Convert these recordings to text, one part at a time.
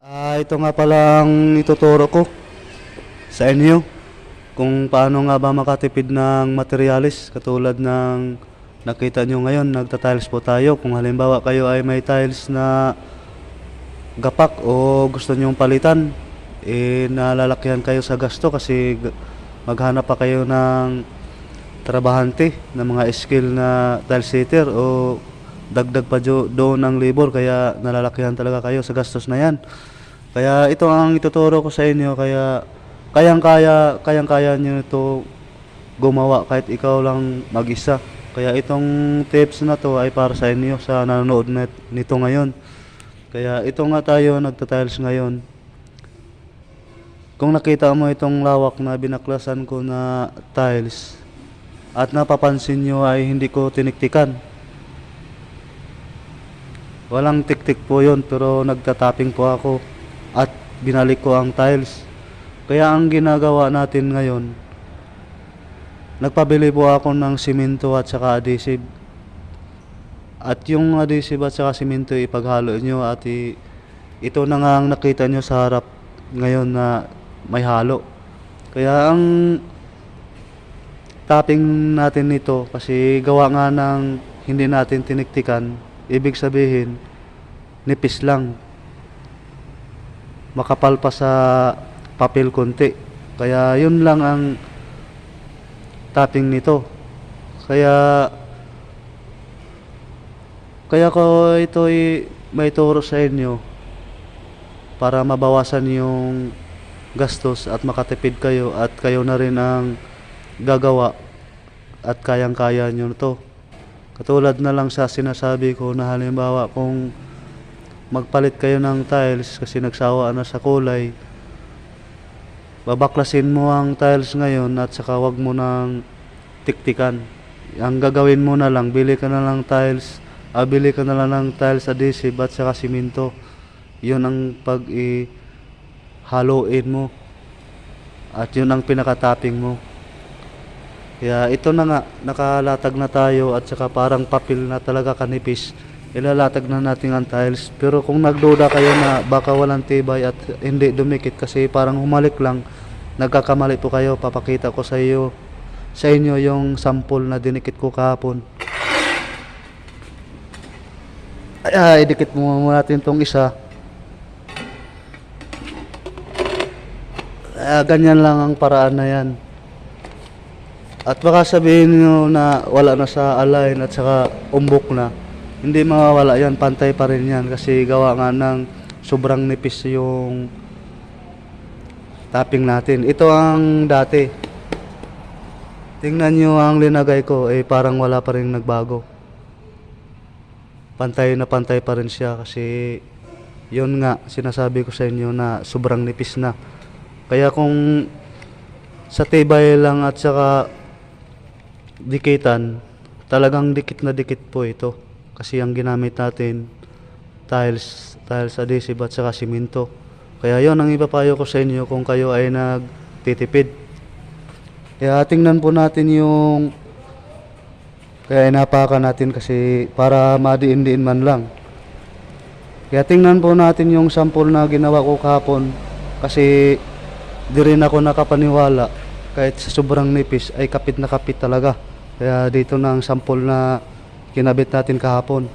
Ito nga palang ituturo ko sa inyo kung paano nga ba makatipid ng materyales katulad ng nakita nyo ngayon, nagta-tiles po tayo. Kung halimbawa kayo ay may tiles na gapak o gusto nyong palitan, nalalakyan kayo sa gasto kasi maghanap pa kayo ng trabahante ng mga skill na tile sitter o dagdag pa doon ng labor, kaya nalalakyan talaga kayo sa gastos na yan. Kaya ito ang ituturo ko sa inyo, kaya kayang-kaya niyo ito gumawa kahit ikaw lang mag-isa. Kaya itong tips na to ay para sa inyo sa nanonood nito ngayon. Kaya ito nga tayo nagta-tiles ngayon. Kung nakita mo itong lawak na binaklasan ko na tiles at napapansin nyo ay hindi ko tiniktikan. Walang tik-tik po yun, pero nagtatapping po ako at binalik ko ang tiles. Kaya ang ginagawa natin ngayon, nagpabili po ako ng simento at saka adhesive. At yung adhesive at saka simento ipaghalo nyo at ito na nga ang nakita nyo sa harap ngayon na may halo. Kaya ang tapping natin nito, kasi gawa nga ng hindi natin tiniktikan, ibig sabihin nipis lang, makapal pa sa papel konti. Kaya yun lang ang tapping nito. Kaya ko ito may turo sa inyo para mabawasan yung gastos at makatipid kayo, at kayo na rin ang gagawa at kayang-kaya nyo to. Katulad na lang sa sinasabi ko na halimbawa kung magpalit kayo ng tiles kasi nagsawa na sa kulay, babaklasin mo ang tiles ngayon at saka wag mo nang tiktikan. Ang gagawin mo na lang, bili ka na lang ng tiles adhesive at saka simento. Yun ang haluin mo at yun ang pinaka-tapping mo. Kaya ito na nga, nakalatag na tayo at saka parang papel na talaga kanipis. Ilalatag na natin ang tiles. Pero kung nagduda kayo na baka walang tibay at hindi dumikit kasi parang humalik lang, nagkakamali po kayo. Papakita ko sa inyo yung sample na dinikit ko kahapon. Idikit muna natin tong isa. Ganyan lang ang paraan na yan. At baka sabihin nyo na wala na sa align at saka umbok na. Hindi mawawala yan, pantay pa rin yan kasi gawa nga ng sobrang nipis yung tapping natin. Ito ang dati. Tingnan nyo ang linagay ko, parang wala pa rin nagbago. Pantay na pantay pa rin siya kasi yun nga, sinasabi ko sa inyo na sobrang nipis na. Kaya kung sa tibay lang at saka dikitan, talagang dikit na dikit po ito kasi ang ginamit natin tiles adhesive at saka simento. Kaya yon ang ipapayo ko sa inyo kung kayo ay nagtitipid. Kaya tingnan po natin kaya inapakan natin kasi para madiin-diin man lang. Kaya tingnan po natin yung sample na ginawa ko kahapon kasi di rin ako nakapaniwala kahit sa sobrang nipis ay kapit na kapit talaga. Kaya dito na ang sample na kinabit natin kahapon.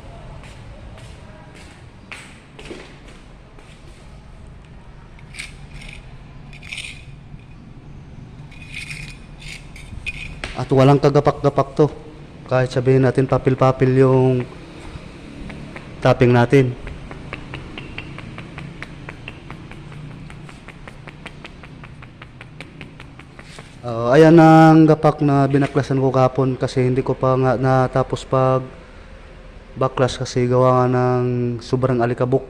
At walang kagapak-gapak to. Kahit sabihin natin papil-papil yung tapping natin. Ayan ang gapak na binaklasan ko kahapon kasi hindi ko pa nga natapos pag baklas kasi gawa nga ng sobrang alikabok.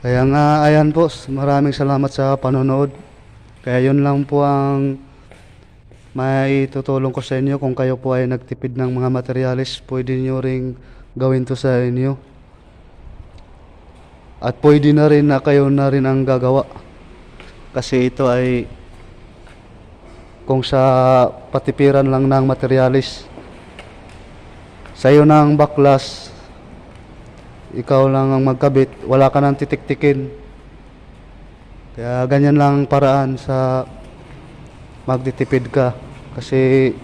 Kaya nga ayan po, maraming salamat sa panonood. Kaya yun lang po ang may tutulong ko sa inyo. Kung kayo po ay nagtipid ng mga materyales, pwede nyo ring gawin to sa inyo. At pwede na rin na kayo na rin ang gagawa. Kasi ito ay kung sa patipiran lang ng materialis. Sa'yo ng baklas, ikaw lang ang magkabit, wala ka nang titik-tikin. Kaya ganyan lang paraan sa magtitipid ka. Kasi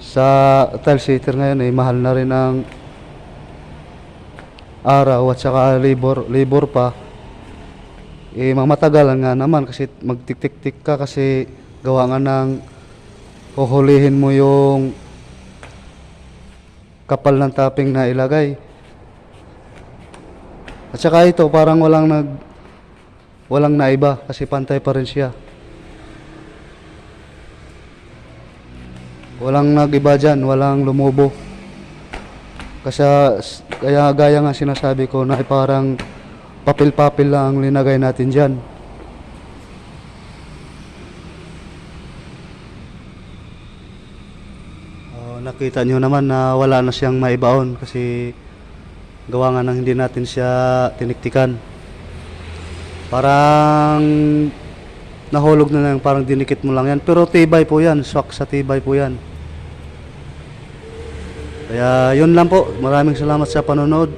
sa tile sitter ngayon ay mahal na rin ang araw at saka labor pa. Mamatagalan nga naman kasi magtik-tik-tik ka kasi gawa nga ng huhulihin mo yung kapal ng topping na ilagay. At saka ito parang walang naiba kasi pantay pa rin siya. Walang nag-iba dyan, walang lumubo. Kasi kaya gaya nga sinasabi ko na parang papel-papel lang ang linagay natin dyan. Nakita nyo naman na wala na siyang maibaon kasi gawa nga nang hindi natin siya tiniktikan. Parang nahulog na lang, parang dinikit mo lang yan. Pero tibay po yan, swak sa tibay po yan. Kaya yun lang po, maraming salamat sa panonood.